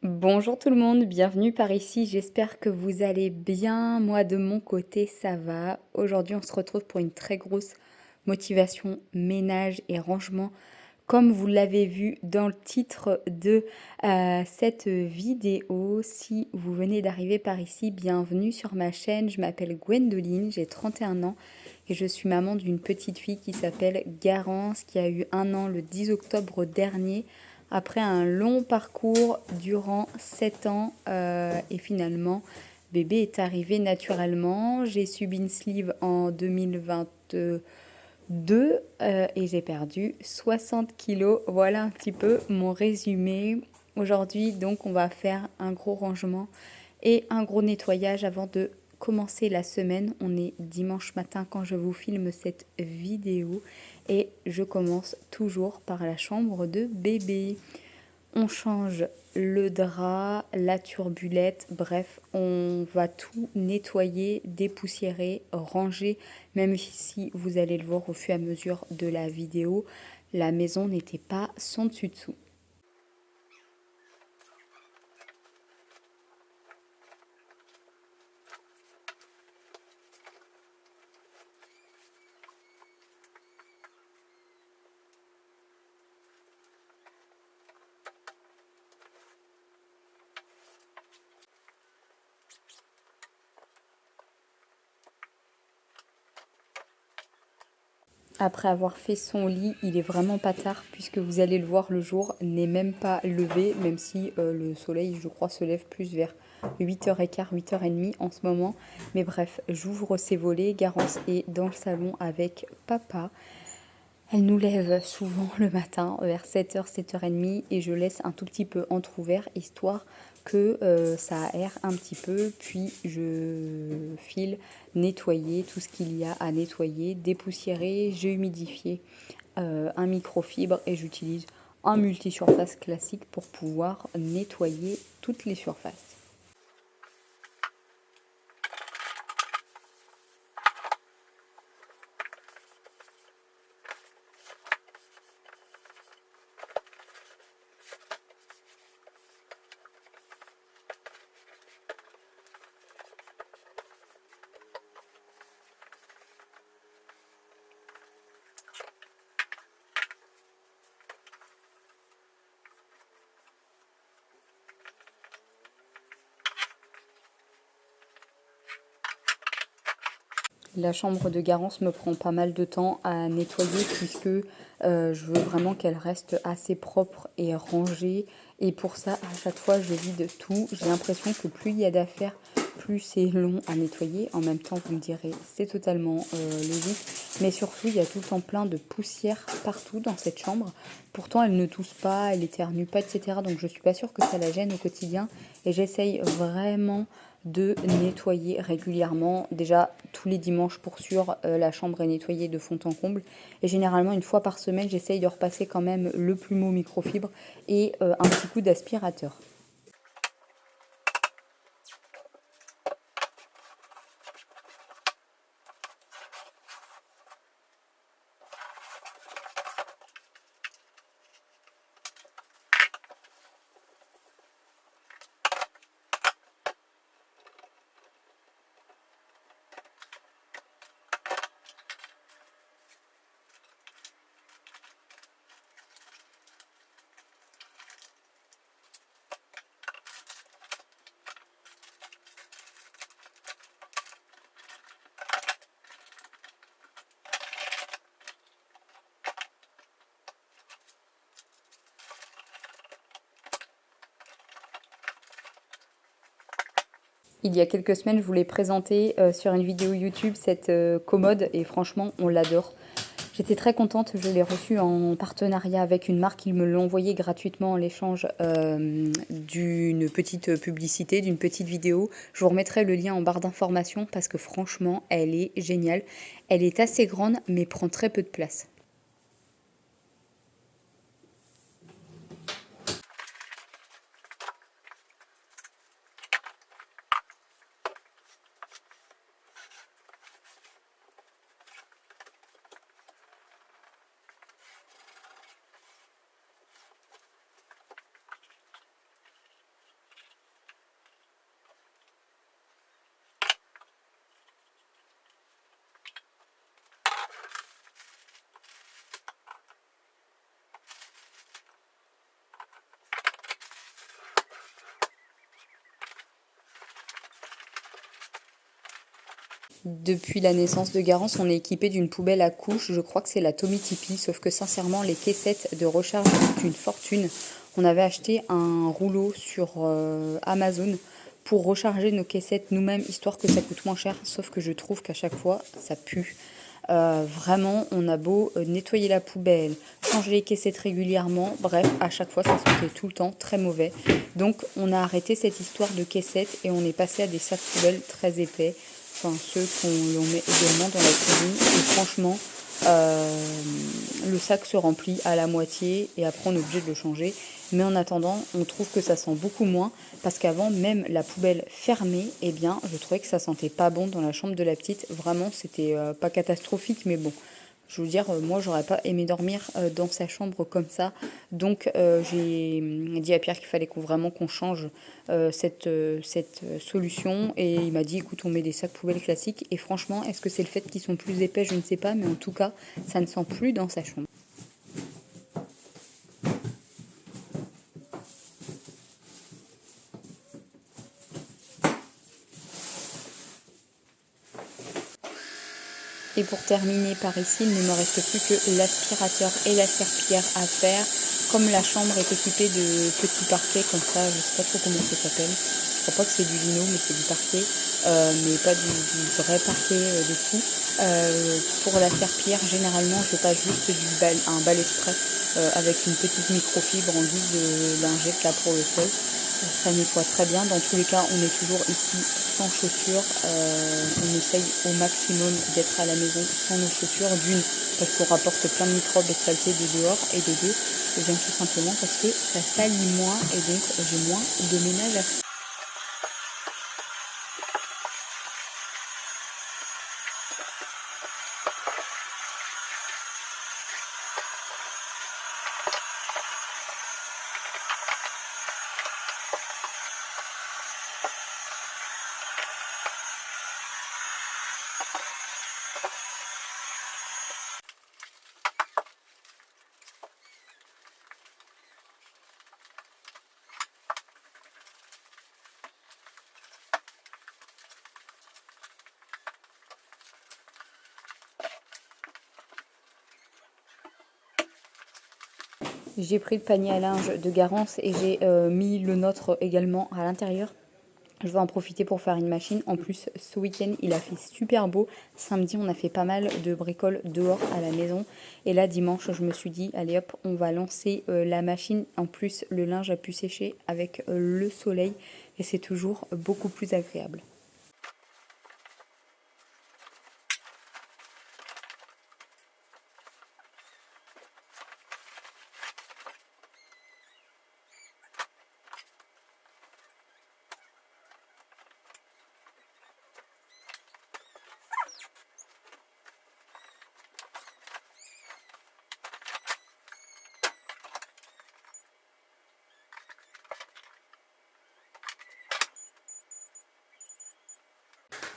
Bonjour tout le monde, bienvenue par ici, j'espère que vous allez bien. Moi de mon côté ça va. Aujourd'hui on se retrouve pour une très grosse motivation ménage et rangement. Comme vous l'avez vu dans le titre de cette vidéo, si vous venez d'arriver par ici, bienvenue sur ma chaîne. Je m'appelle Gwendoline, j'ai 31 ans et je suis maman d'une petite fille qui s'appelle Garance, qui a eu 1 an le 10 octobre dernier, après un long parcours durant 7 ans. Et finalement, bébé est arrivé naturellement. J'ai subi une sleeve en 2022 et j'ai perdu 60 kilos. Voilà un petit peu mon résumé. Aujourd'hui, donc, on va faire un gros rangement et un gros nettoyage avant de commencer la semaine. On est dimanche matin quand je vous filme cette vidéo et je commence toujours par la chambre de bébé. On change le drap, la turbulette, bref, on va tout nettoyer, dépoussiérer, ranger. Même si vous allez le voir au fur et à mesure de la vidéo, la maison n'était pas sans dessus-dessous. Après avoir fait son lit, il est vraiment pas tard puisque vous allez le voir, le jour n'est même pas levé, même si le soleil, je crois, se lève plus vers 8h15, 8h30 en ce moment. Mais bref, j'ouvre ses volets, Garance est dans le salon avec papa. Elle nous lève souvent le matin vers 7h, 7h30 et je laisse un tout petit peu entrouvert histoire que ça aère un petit peu. Puis je file nettoyer tout ce qu'il y a à nettoyer, dépoussiérer. J'ai humidifié un microfibre et j'utilise un multisurface classique pour pouvoir nettoyer toutes les surfaces. La chambre de Garance me prend pas mal de temps à nettoyer puisque je veux vraiment qu'elle reste assez propre et rangée. Et pour ça, à chaque fois, je vide tout. J'ai l'impression que plus il y a d'affaires, plus c'est long à nettoyer. En même temps, vous me direz, c'est totalement logique. Mais surtout, il y a tout le temps plein de poussière partout dans cette chambre. Pourtant, elle ne tousse pas, elle éternue pas, etc. Donc, je suis pas sûre que ça la gêne au quotidien. Et j'essaye vraiment de nettoyer régulièrement. Déjà, tous les dimanches pour sûr, la chambre est nettoyée de fond en comble. Et généralement, une fois par semaine, j'essaye de repasser quand même le plumeau microfibre et un petit coup d'aspirateur. Il y a quelques semaines, je vous l'ai présenté sur une vidéo YouTube, cette commode, et franchement, on l'adore. J'étais très contente, je l'ai reçue en partenariat avec une marque, ils me l'ont envoyé gratuitement en l'échange d'une petite publicité, d'une petite vidéo. Je vous remettrai le lien en barre d'informations parce que franchement, elle est géniale. Elle est assez grande mais prend très peu de place. Depuis la naissance de Garance, on est équipé d'une poubelle à couches. Je crois que c'est la Tommy Tipeee, sauf que sincèrement, les caissettes de recharge coûtent une fortune. On avait acheté un rouleau sur Amazon pour recharger nos caissettes nous-mêmes, histoire que ça coûte moins cher. Sauf que je trouve qu'à chaque fois, ça pue. Vraiment, on a beau nettoyer la poubelle, changer les caissettes régulièrement, bref, à chaque fois, ça sentait tout le temps très mauvais. Donc, on a arrêté cette histoire de caissettes et on est passé à des sacs poubelles très épais, enfin ceux qu'on met également dans la cuisine. Et franchement, le sac se remplit à la moitié et après on est obligé de le changer. Mais en attendant, on trouve que ça sent beaucoup moins parce qu'avant, même la poubelle fermée, eh bien, je trouvais que ça sentait pas bon dans la chambre de la petite. Vraiment, c'était pas catastrophique, mais bon. Je veux dire, moi, j'aurais pas aimé dormir dans sa chambre comme ça. Donc, j'ai dit à Pierre qu'il fallait vraiment qu'on change cette solution. Et il m'a dit, écoute, on met des sacs poubelles classiques. Et franchement, est-ce que c'est le fait qu'ils sont plus épais? Je ne sais pas. Mais en tout cas, ça ne sent plus dans sa chambre. Et pour terminer par ici, il ne me reste plus que l'aspirateur et la serpillière à faire. Comme la chambre est équipée de petits parquets comme ça, je ne sais pas trop comment ça s'appelle. Je crois pas que c'est du lino, mais c'est du parquet, mais pas du vrai parquet de fou. Pour la serpillière, généralement, je passe juste un balai spray avec une petite microfibre en guise de lingette là pour le sol. Ça nettoie très bien. Dans tous les cas, on est toujours ici sans chaussures. On essaye au maximum d'être à la maison sans nos chaussures. D'une, parce qu'on rapporte plein de microbes et de saletés de dehors. Et de deux, bien tout simplement parce que ça salit moins et donc j'ai moins de ménage à faire. J'ai pris le panier à linge de Garance et j'ai mis le nôtre également à l'intérieur. Je vais en profiter pour faire une machine. En plus, ce week-end, il a fait super beau. Samedi, on a fait pas mal de bricoles dehors à la maison. Et là, dimanche, je me suis dit, allez hop, on va lancer la machine. En plus, le linge a pu sécher avec le soleil et c'est toujours beaucoup plus agréable.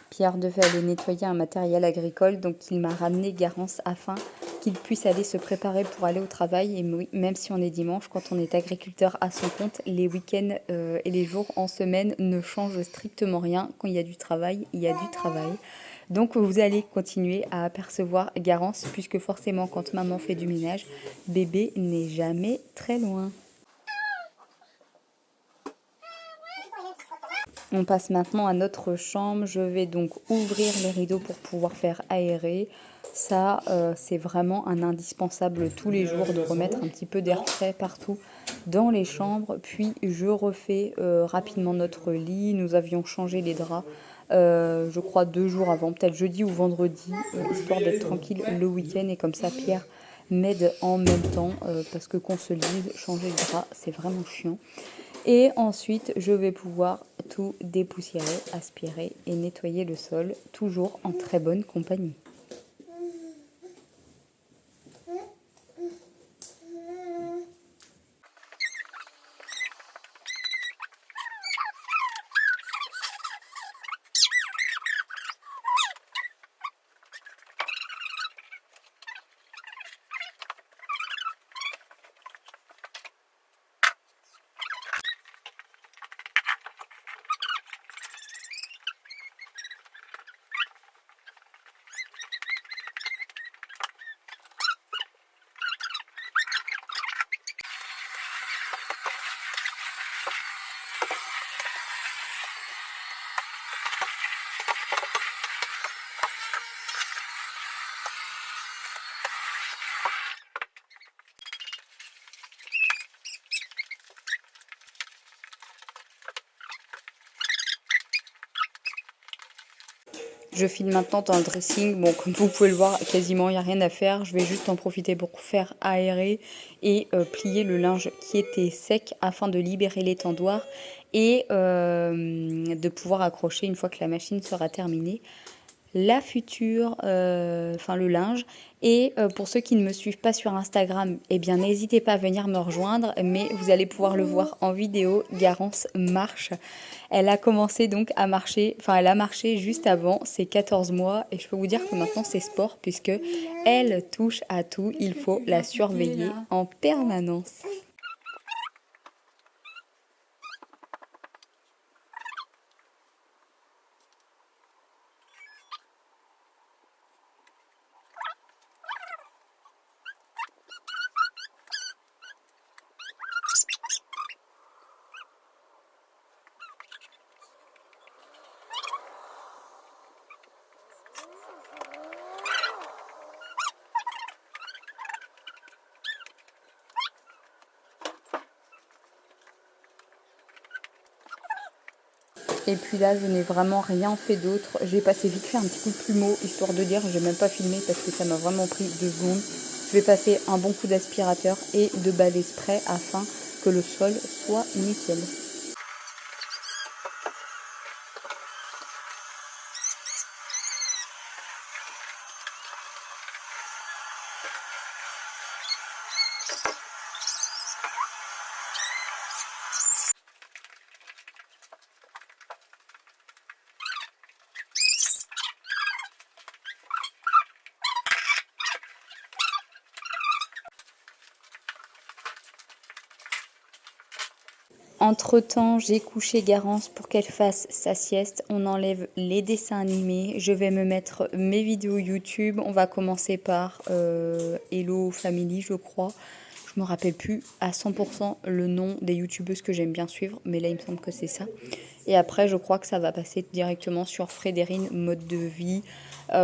Pierre devait aller nettoyer un matériel agricole, donc il m'a ramené Garance afin qu'il puisse aller se préparer pour aller au travail. Et oui, même si on est dimanche, quand on est agriculteur à son compte, les week-ends et les jours en semaine ne changent strictement rien. Quand il y a du travail, il y a du travail. Donc vous allez continuer à apercevoir Garance, puisque forcément quand maman fait du ménage, bébé n'est jamais très loin. On passe maintenant à notre chambre. Je vais donc ouvrir les rideaux pour pouvoir faire aérer. Ça, c'est vraiment un indispensable tous les jours de remettre un petit peu d'air frais partout dans les chambres. Puis je refais rapidement notre lit. Nous avions changé les draps, je crois 2 jours avant, peut-être jeudi ou vendredi, histoire d'être tranquille le week-end. Et comme ça, Pierre m'aide en même temps parce que qu'on se lise, changer le drap, c'est vraiment chiant. Et ensuite, je vais pouvoir tout dépoussiérer, aspirer et nettoyer le sol, toujours en très bonne compagnie. Je file maintenant dans le dressing. Bon, comme vous pouvez le voir, quasiment il n'y a rien à faire. Je vais juste en profiter pour faire aérer et plier le linge qui était sec afin de libérer l'étendoir et de pouvoir accrocher une fois que la machine sera terminée la future, enfin le linge. Et pour ceux qui ne me suivent pas sur Instagram, eh bien n'hésitez pas à venir me rejoindre, mais vous allez pouvoir le voir en vidéo. Garance marche. Elle a commencé donc à marcher, enfin elle a marché juste avant ses 14 mois et je peux vous dire que maintenant c'est sport puisque elle touche à tout. Il faut la surveiller en permanence. Et puis là, je n'ai vraiment rien fait d'autre. J'ai passé vite fait un petit coup de plumeau, histoire de dire, j'ai même pas filmé parce que ça m'a vraiment pris 2 secondes. Je vais passer un bon coup d'aspirateur et de balai spray afin que le sol soit nickel. Entre-temps, j'ai couché Garance pour qu'elle fasse sa sieste. On enlève les dessins animés. Je vais me mettre mes vidéos YouTube. On va commencer par Hello Family, je crois. Je me rappelle plus à 100% le nom des youtubeuses que j'aime bien suivre, mais là il me semble que c'est ça. Et après, je crois que ça va passer directement sur Frédérine, mode de vie.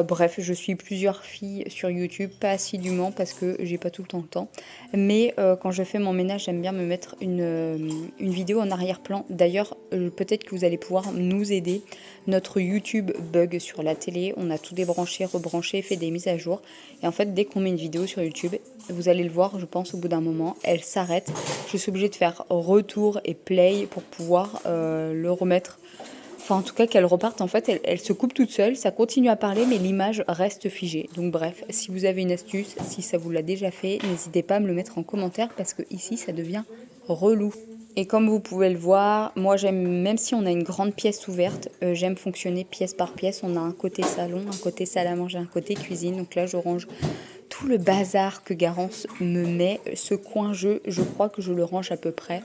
Bref, je suis plusieurs filles sur YouTube, pas assidûment parce que j'ai pas tout le temps le temps. Mais quand je fais mon ménage, j'aime bien me mettre une vidéo en arrière-plan. D'ailleurs, peut-être que vous allez pouvoir nous aider. Notre YouTube bug sur la télé. On a tout débranché, rebranché, fait des mises à jour. Et en fait, dès qu'on met une vidéo sur YouTube, vous allez le voir, je pense, au bout d'un moment, elle s'arrête. Je suis obligée de faire retour et play pour pouvoir le remettre. Enfin, en tout cas, qu'elle reparte, en fait, elle se coupe toute seule, ça continue à parler, mais l'image reste figée. Donc bref, si vous avez une astuce, si ça vous l'a déjà fait, n'hésitez pas à me le mettre en commentaire parce que ici, ça devient relou. Et comme vous pouvez le voir, moi j'aime, même si on a une grande pièce ouverte, j'aime fonctionner pièce par pièce. On a un côté salon, un côté salle à manger, un côté cuisine. Donc là, je range tout le bazar que Garance me met. Ce coin jeu, je crois que je le range à peu près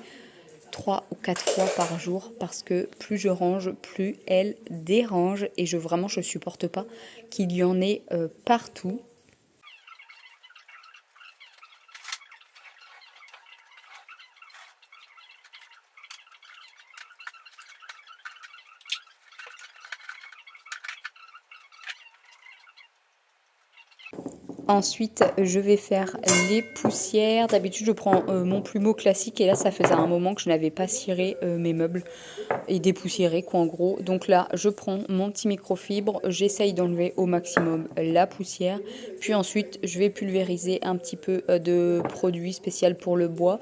3 ou 4 fois par jour parce que plus je range, plus elle dérange et vraiment je supporte pas qu'il y en ait partout. Ensuite, je vais faire les poussières. D'habitude, je prends mon plumeau classique et là, ça faisait un moment que je n'avais pas ciré mes meubles et dépoussiéré, quoi, en gros. Donc là, je prends mon petit microfibre, j'essaye d'enlever au maximum la poussière. Puis ensuite, je vais pulvériser un petit peu de produit spécial pour le bois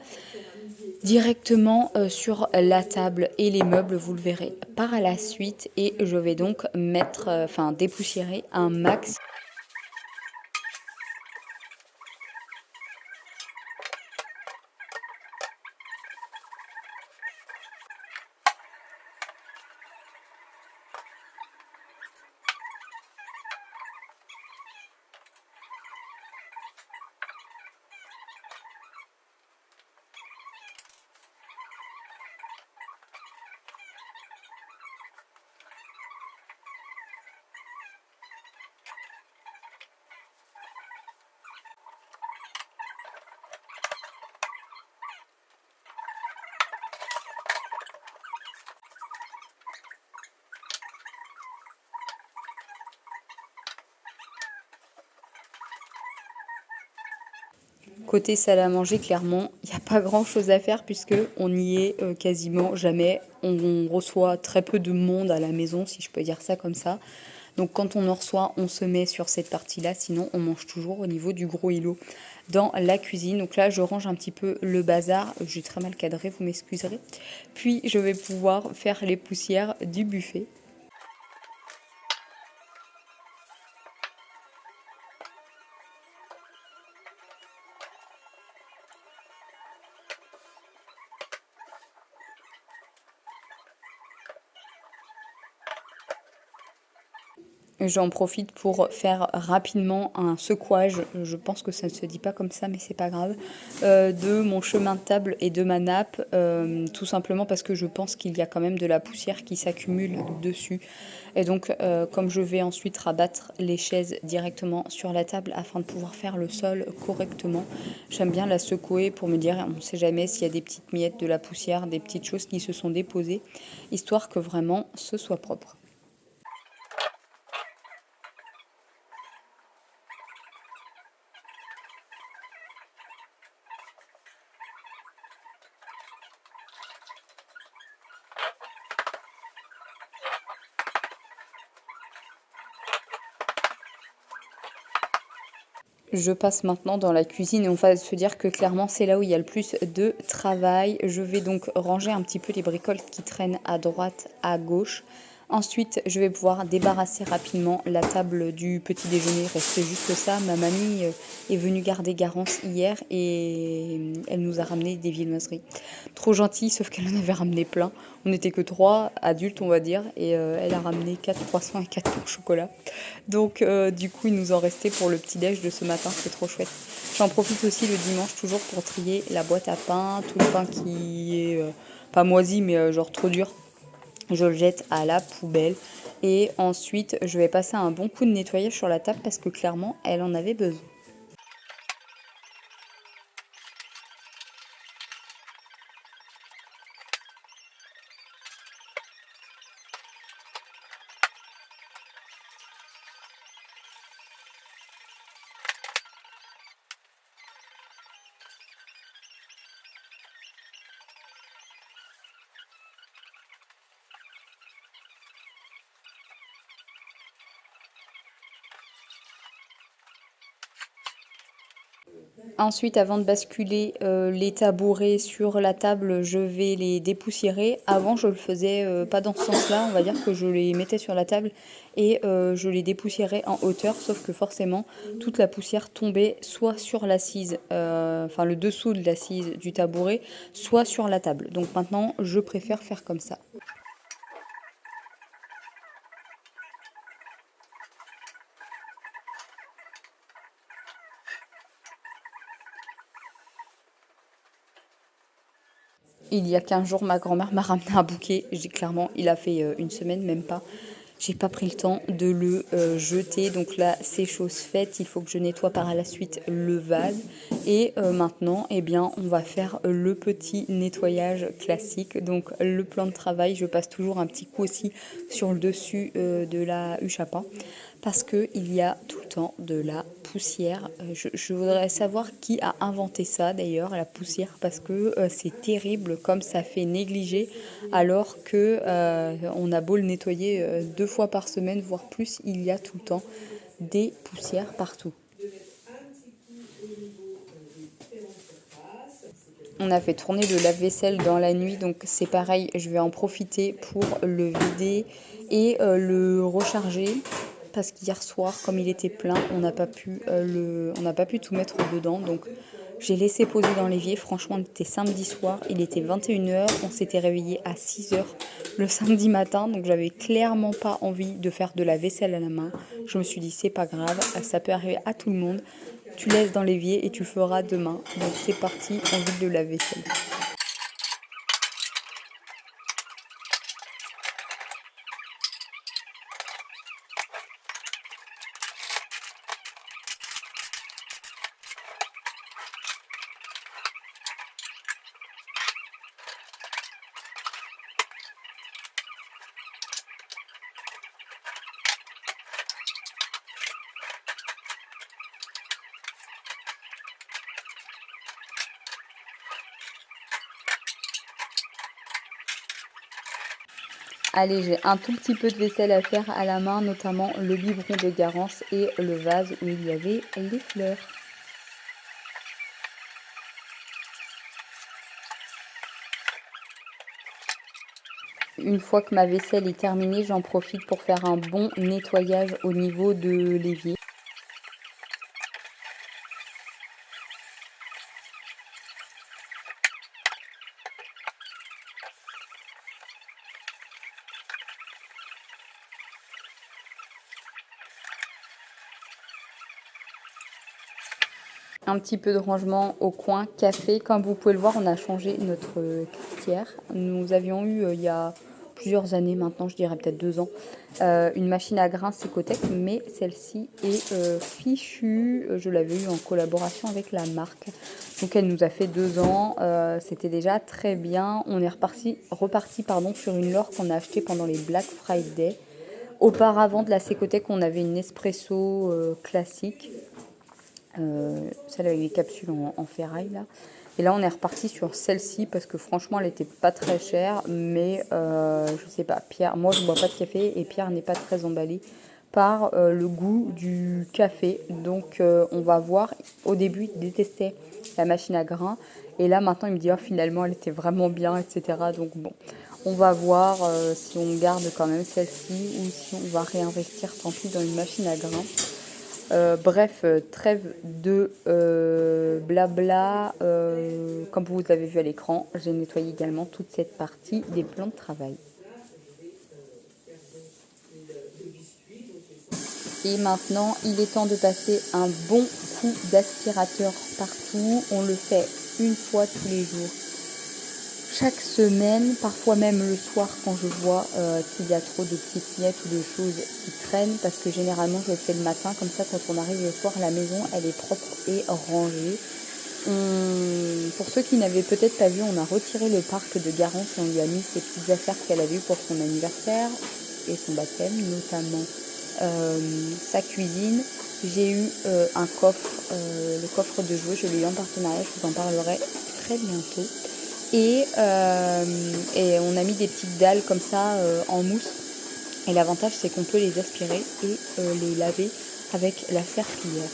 directement sur la table et les meubles, vous le verrez par la suite. Et je vais donc mettre, enfin dépoussiérer un max. Côté salle à manger, clairement, il n'y a pas grand chose à faire puisque on n'y est quasiment jamais. On reçoit très peu de monde à la maison, si je peux dire ça comme ça. Donc quand on en reçoit, on se met sur cette partie-là, sinon on mange toujours au niveau du gros îlot dans la cuisine. Donc là, je range un petit peu le bazar. J'ai très mal cadré, vous m'excuserez. Puis je vais pouvoir faire les poussières du buffet. J'en profite pour faire rapidement un secouage, je pense que ça ne se dit pas comme ça, mais c'est pas grave, de mon chemin de table et de ma nappe, tout simplement parce que je pense qu'il y a quand même de la poussière qui s'accumule dessus. Et donc, comme je vais ensuite rabattre les chaises directement sur la table afin de pouvoir faire le sol correctement, j'aime bien la secouer pour me dire, on ne sait jamais s'il y a des petites miettes, de la poussière, des petites choses qui se sont déposées, histoire que vraiment ce soit propre. Je passe maintenant dans la cuisine et on va se dire que clairement c'est là où il y a le plus de travail. Je vais donc ranger un petit peu les bricoles qui traînent à droite, à gauche. Ensuite, je vais pouvoir débarrasser rapidement la table du petit déjeuner. Il restait juste ça. Ma mamie est venue garder Garance hier et elle nous a ramené des viennoiseries. Trop gentille, sauf qu'elle en avait ramené plein. On n'était que 3 adultes, on va dire, et elle a ramené 4 croissants et 4 pains au chocolat. Donc, du coup, il nous en restait pour le petit-déj de ce matin, c'est trop chouette. J'en profite aussi le dimanche toujours pour trier la boîte à pain, tout le pain qui est pas moisi, mais genre trop dur. Je le jette à la poubelle. Et ensuite, je vais passer un bon coup de nettoyage sur la table parce que clairement, elle en avait besoin. Ensuite, avant de basculer les tabourets sur la table, je vais les dépoussiérer. Avant, je le faisais pas dans ce sens-là. On va dire que je les mettais sur la table et je les dépoussiérais en hauteur. Sauf que forcément, toute la poussière tombait soit sur l'assise, enfin le dessous de l'assise du tabouret, soit sur la table. Donc maintenant, je préfère faire comme ça. Il y a 15 jours, ma grand-mère m'a ramené un bouquet. Clairement, il a fait une semaine, même pas. J'ai pas pris le temps de le jeter. Donc là, c'est chose faite. Il faut que je nettoie par la suite le vase. Et maintenant, eh bien, on va faire le petit nettoyage classique. Donc le plan de travail, je passe toujours un petit coup aussi sur le dessus de la huche à pain parce qu'il y a tout le temps de la poussière. Je voudrais savoir qui a inventé ça d'ailleurs, la poussière, parce que c'est terrible comme ça fait négliger, alors que on a beau le nettoyer 2 fois par semaine, voire plus, il y a tout le temps des poussières partout. On a fait tourner le lave-vaisselle dans la nuit, donc c'est pareil, je vais en profiter pour le vider et le recharger. Parce qu'hier soir, comme il était plein, on n'a pas pu tout mettre dedans. Donc j'ai laissé poser dans l'évier. Franchement, on était samedi soir, il était 21h. On s'était réveillé à 6h le samedi matin. Donc j'avais clairement pas envie de faire de la vaisselle à la main. Je me suis dit, c'est pas grave, ça peut arriver à tout le monde. Tu laisses dans l'évier et tu feras demain. Donc c'est parti, on vide de la vaisselle. Allez, j'ai un tout petit peu de vaisselle à faire à la main, notamment le biberon de Garance et le vase où il y avait les fleurs. Une fois que ma vaisselle est terminée, j'en profite pour faire un bon nettoyage au niveau de l'évier. Un petit peu de rangement au coin café. Comme vous pouvez le voir, on a changé notre cafetière. Nous avions eu il y a plusieurs années maintenant, je dirais peut-être 2 ans, une machine à grains Secotec, mais celle-ci est fichue. Je l'avais eue en collaboration avec la marque. Donc elle nous a fait 2 ans. C'était déjà très bien. On est reparti sur une Lore qu'on a achetée pendant les Black Friday. Auparavant de la Secotec, on avait une Nespresso classique. Celle avec les capsules en ferraille là. Et là on est reparti sur celle-ci parce que franchement elle était pas très chère, mais je sais pas, Pierre, moi je bois pas de café et Pierre n'est pas très emballé par le goût du café. Donc on va voir. Au début il détestait la machine à grains et là maintenant il me dit oh, finalement elle était vraiment bien, etc. Donc bon, on va voir si on garde quand même celle-ci ou si on va réinvestir tant pis dans une machine à grains. Bref, trêve de blabla. Comme vous avez vu à l'écran, j'ai nettoyé également toute cette partie des plans de travail. Et maintenant, il est temps de passer un bon coup d'aspirateur partout. On le fait une fois tous les jours. Chaque semaine, parfois même le soir quand je vois qu'il y a trop de petites miettes ou de choses qui traînent, parce que généralement je le fais le matin, comme ça quand on arrive le soir, la maison elle est propre et rangée. Pour ceux qui n'avaient peut-être pas vu, on a retiré le parc de Garance et on lui a mis ses petites affaires qu'elle avait eues pour son anniversaire et son baptême, notamment sa cuisine. J'ai eu un coffre, le coffre de jouets, je l'ai eu en partenariat, je vous en parlerai très bientôt. Et on a mis des petites dalles comme ça en mousse. Et l'avantage c'est qu'on peut les aspirer et les laver avec la serpillière.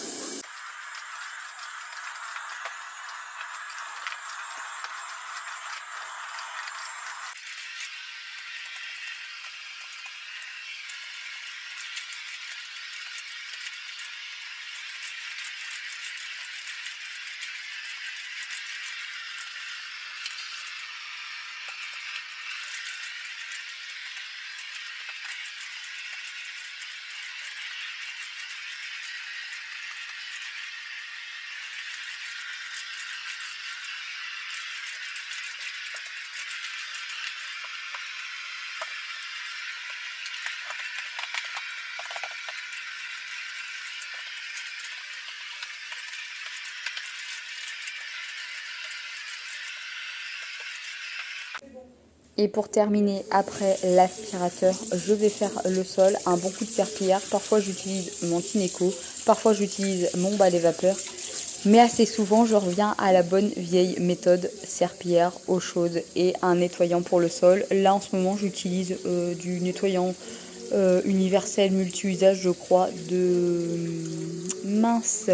Et pour terminer, après l'aspirateur, je vais faire le sol, un bon coup de serpillière. Parfois j'utilise mon Tineco, parfois j'utilise mon balai vapeur. Mais assez souvent, je reviens à la bonne vieille méthode serpillière, eau chaude et un nettoyant pour le sol. Là, en ce moment, j'utilise du nettoyant universel multi-usage, je crois, de... Mince,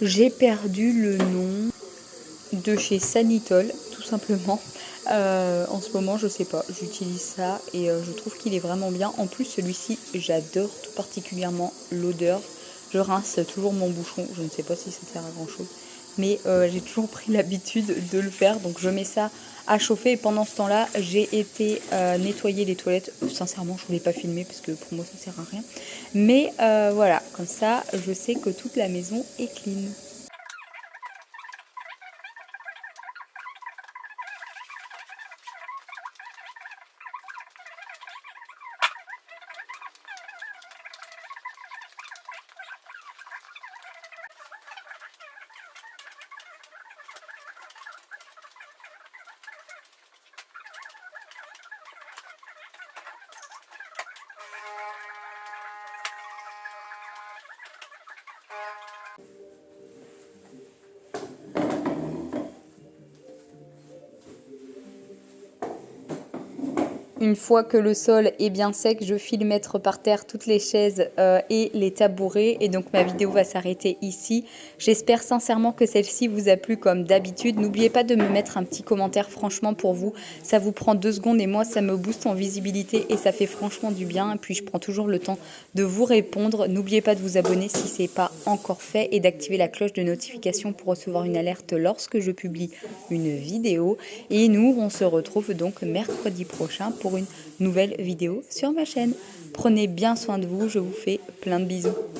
j'ai perdu le nom, de chez Sanitol, tout simplement. En ce moment, je sais pas, j'utilise ça et je trouve qu'il est vraiment bien. En plus, celui-ci, j'adore tout particulièrement l'odeur. Je rince toujours mon bouchon, je ne sais pas si ça sert à grand chose, mais j'ai toujours pris l'habitude de le faire. Donc je mets ça à chauffer et pendant ce temps-là, j'ai été nettoyer les toilettes. Sincèrement, je ne voulais pas filmer parce que pour moi, ça sert à rien. Mais voilà, comme ça, je sais que toute la maison est clean. Une fois que le sol est bien sec, je file mettre par terre toutes les chaises et les tabourets. Et donc ma vidéo va s'arrêter ici. J'espère sincèrement que celle-ci vous a plu comme d'habitude. N'oubliez pas de me mettre un petit commentaire, franchement pour vous. Ça vous prend 2 secondes et moi ça me booste en visibilité et ça fait franchement du bien. Et puis je prends toujours le temps de vous répondre. N'oubliez pas de vous abonner si ce n'est pas encore fait et d'activer la cloche de notification pour recevoir une alerte lorsque je publie une vidéo. Et nous, on se retrouve donc mercredi prochain pour une nouvelle vidéo sur ma chaîne. Prenez bien soin de vous, je vous fais plein de bisous.